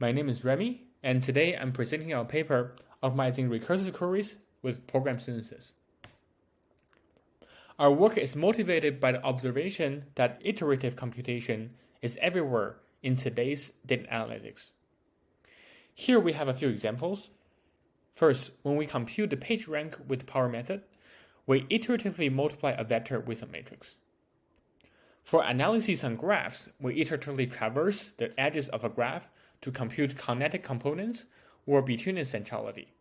My name is Remy, and today I'm presenting our paper optimizing recursive queries with program synthesis. Our work is motivated by the observation that iterative computation is everywhere in today's data analytics. Here we have a few examples. First, when we compute the page rank with the power method, we iteratively multiply a vector with a matrix. For analysis on graphs, we iteratively traverse the edges of a graph to compute kinetic components or Between centrality.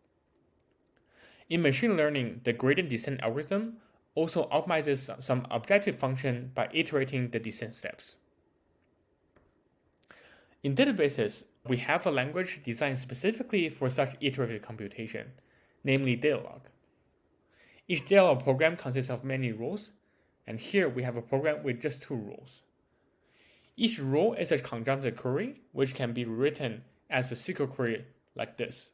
In machine learning, the gradient descent algorithm also optimizes some objective function by iterating the descent steps. In databases, we have a language designed specifically for such iterative computation, namely Datalog. Each Datalog program consists of many rules, and here we have a program with just 2 rules. Each rule is a conjunctive query, which can be written as a SQL query like this.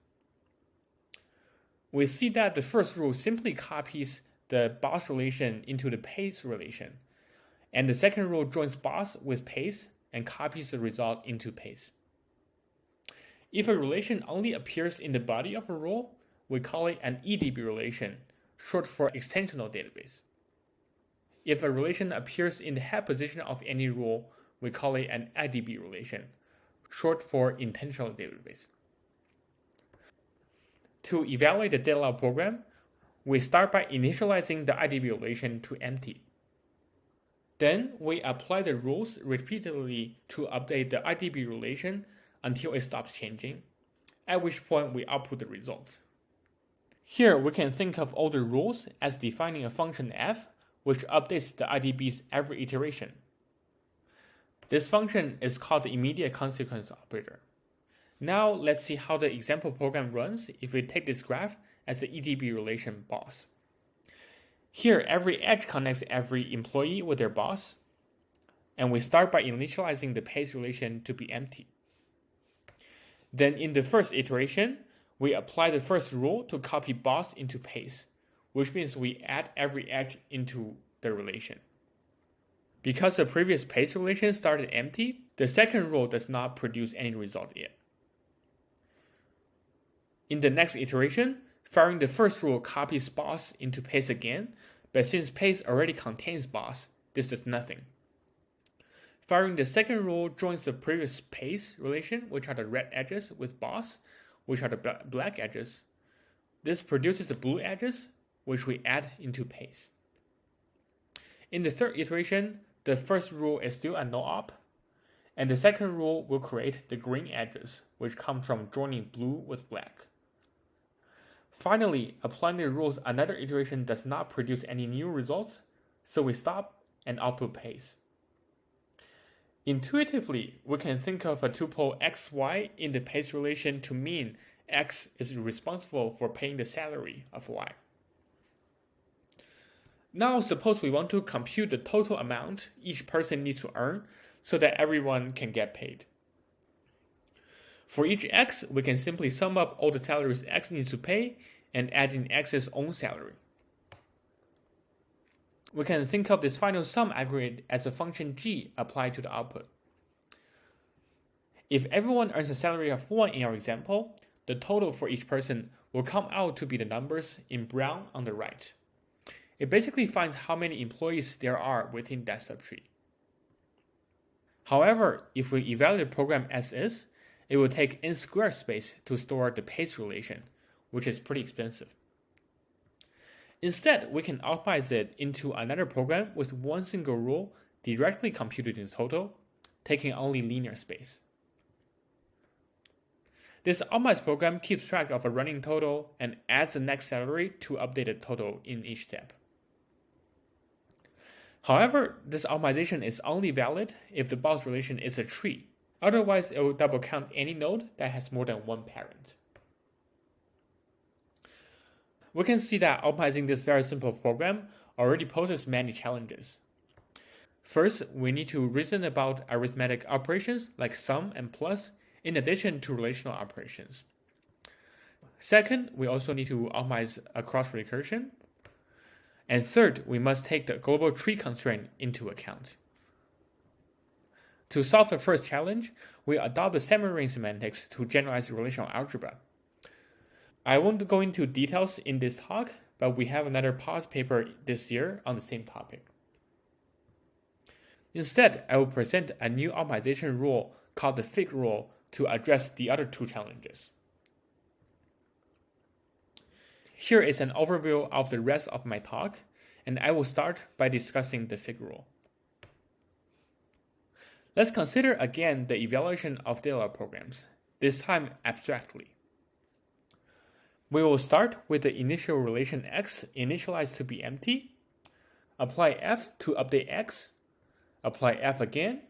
We see that the first rule simply copies the boss relation into the pace relation, and the second rule joins boss with pace and copies the result into pace. If a relation only appears in the body of a rule, we call it an EDB relation, short for extensional database. If a relation appears in the head position of any rule, we call it an IDB relation, short for intentional database. To evaluate the Datalog program, we start by initializing the IDB relation to empty. Then we apply the rules repeatedly to update the IDB relation until it stops changing, at which point we output the result. Here we can think of all the rules as defining a function f, which updates the IDBs every iteration. This function is called the immediate consequence operator. Now let's see how the example program runs if we take this graph as the EDB relation boss. Here, every edge connects every employee with their boss, and we start by initializing the pace relation to be empty. Then in the first iteration, we apply the first rule to copy boss into pace, which means we add every edge into the relation. Because the previous pace relation started empty, the second rule does not produce any result yet. In the next iteration, firing the first rule copies boss into pace again, but since pace already contains boss, this does nothing. Firing the second rule joins the previous pace relation, which are the red edges, with boss, which are the black edges. This produces the blue edges, which we add into pace. In the third iteration, the first rule is still a no-op, and the second rule will create the green edges, which come from joining blue with black. Finally, applying the rules another iteration does not produce any new results, so we stop and output pace. Intuitively, we can think of a tuple xy in the pace relation to mean x is responsible for paying the salary of y. Now suppose we want to compute the total amount each person needs to earn so that everyone can get paid. For each x, we can simply sum up all the salaries x needs to pay and add in x's own salary. We can think of this final sum aggregate as a function g applied to the output. If everyone earns a salary of 1 in our example, the total for each person will come out to be the numbers in brown on the right. It basically finds how many employees there are within that subtree. However, if we evaluate the program as is, it will take n squared space to store the pace relation, which is pretty expensive. Instead, we can optimize it into another program with one single rule directly computed in total, taking only linear space. This optimized program keeps track of a running total and adds the next salary to update the total in each step. However, this optimization is only valid if the boss relation is a tree. Otherwise, it will double count any node that has more than one parent. We can see that optimizing this very simple program already poses many challenges. First, we need to reason about arithmetic operations like sum and plus in addition to relational operations. Second, we also need to optimize across recursion. And third, we must take the global tree constraint into account. To solve the first challenge, we adopt the semi-ring semantics to generalize relational algebra. I won't go into details in this talk, but we have another PAS paper this year on the same topic. Instead, I will present a new optimization rule called the Fick rule to address the other two challenges. Here is an overview of the rest of my talk, and I will start by discussing the Fick rule. Let's consider again the evaluation of data programs, this time abstractly. We will start with the initial relation x initialized to be empty, apply f to update x, apply f again,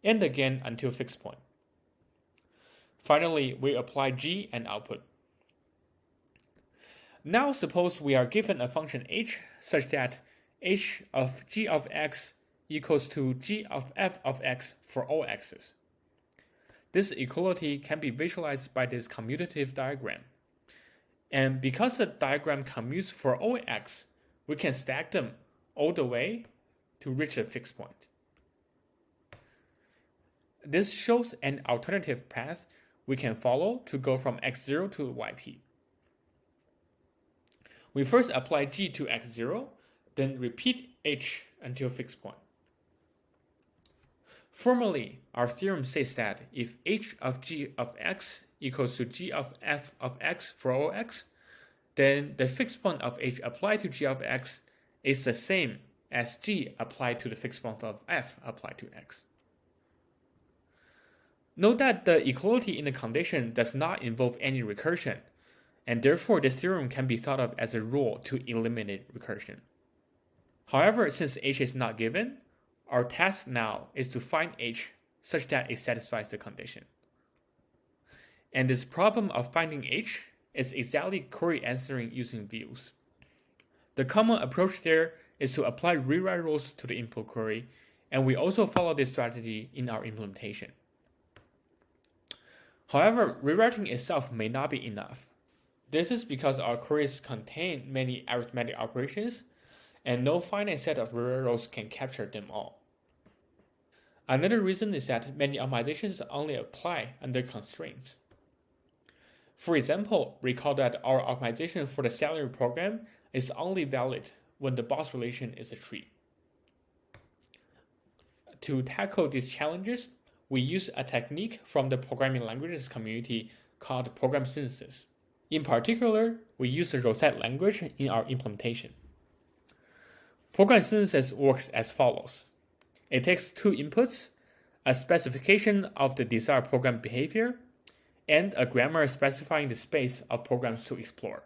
and again until fixed point. Finally, we apply g and output. Now suppose we are given a function h such that h of g of x equals to g of f of x for all x's. This equality can be visualized by this commutative diagram. And because the diagram commutes for all x, we can stack them all the way to reach a fixed point. This shows an alternative path we can follow to go from x0 to yp. We first apply g to x0, then repeat h until fixed point. Formally, our theorem says that if h of g of x equals to g of f of x for all x, then the fixed point of h applied to g of x is the same as g applied to the fixed point of f applied to x. Note that the equality in the condition does not involve any recursion, and therefore this theorem can be thought of as a rule to eliminate recursion. However, since h is not given, our task now is to find h such that it satisfies the condition. And this problem of finding h is exactly query answering using views. The common approach there is to apply rewrite rules to the input query, and we also follow this strategy in our implementation. However, rewriting itself may not be enough. This is because our queries contain many arithmetic operations, and no finite set of rewrite rules can capture them all. Another reason is that many optimizations only apply under constraints. For example, recall that our optimization for the salary program is only valid when the boss relation is a tree. To tackle these challenges, we use a technique from the programming languages community called program synthesis. In particular, we use the Rosette language in our implementation. Program synthesis works as follows. It takes two inputs, a specification of the desired program behavior, and a grammar specifying the space of programs to explore.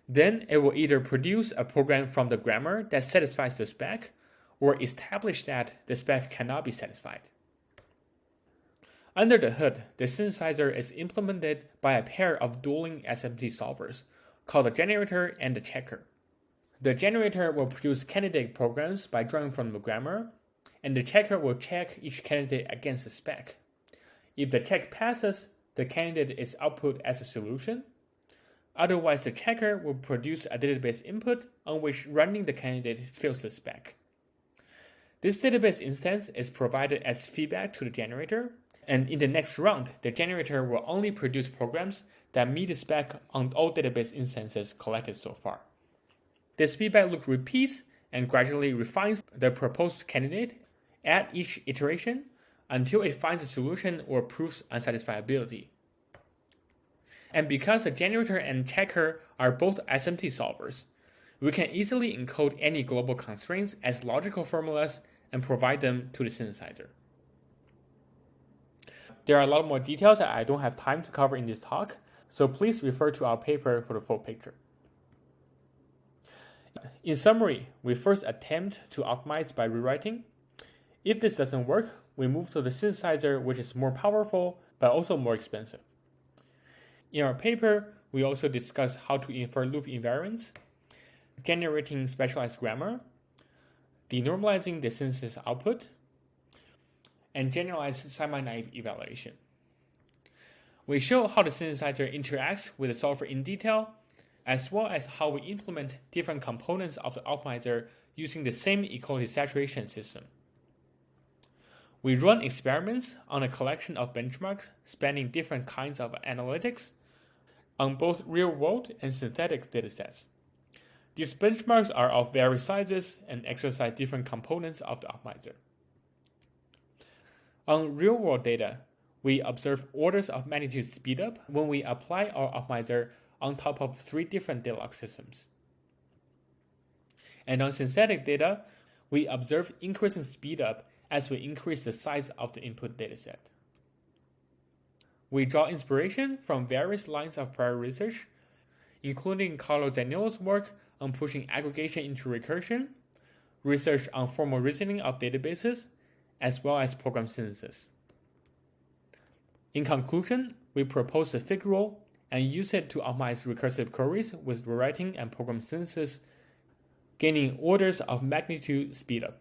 Then it will either produce a program from the grammar that satisfies the spec, or establish that the spec cannot be satisfied. Under the hood, the synthesizer is implemented by a pair of dueling SMT solvers, called the generator and the checker. The generator will produce candidate programs by drawing from the grammar, and the checker will check each candidate against the spec. If the check passes, the candidate is output as a solution. Otherwise, the checker will produce a database input on which running the candidate fills the spec. This database instance is provided as feedback to the generator, and in the next round, the generator will only produce programs that meet the spec on all database instances collected so far. This feedback loop repeats and gradually refines the proposed candidate at each iteration until it finds a solution or proves unsatisfiability. And because the generator and checker are both SMT solvers, we can easily encode any global constraints as logical formulas and provide them to the synthesizer. There are a lot more details that I don't have time to cover in this talk, so please refer to our paper for the full picture. In summary, we first attempt to optimize by rewriting. If this doesn't work, we move to the synthesizer, which is more powerful but also more expensive. In our paper, we also discuss how to infer loop invariants, generating specialized grammar, denormalizing the synthesis output, and generalized semi-naive evaluation. We show how the synthesizer interacts with the solver in detail, as well as how we implement different components of the optimizer using the same equality saturation system. We run experiments on a collection of benchmarks spanning different kinds of analytics on both real-world and synthetic datasets. These benchmarks are of various sizes and exercise different components of the optimizer. On real-world data, we observe orders of magnitude speedup when we apply our optimizer on top of 3 different data-log systems. And on synthetic data, we observe increasing speedup as we increase the size of the input dataset. We draw inspiration from various lines of prior research, including Carlo Zaniolo's work on pushing aggregation into recursion, research on formal reasoning of databases, as well as program synthesis. In conclusion, we propose the Fig rule and use it to optimize recursive queries with rewriting and program synthesis, gaining orders of magnitude speedup.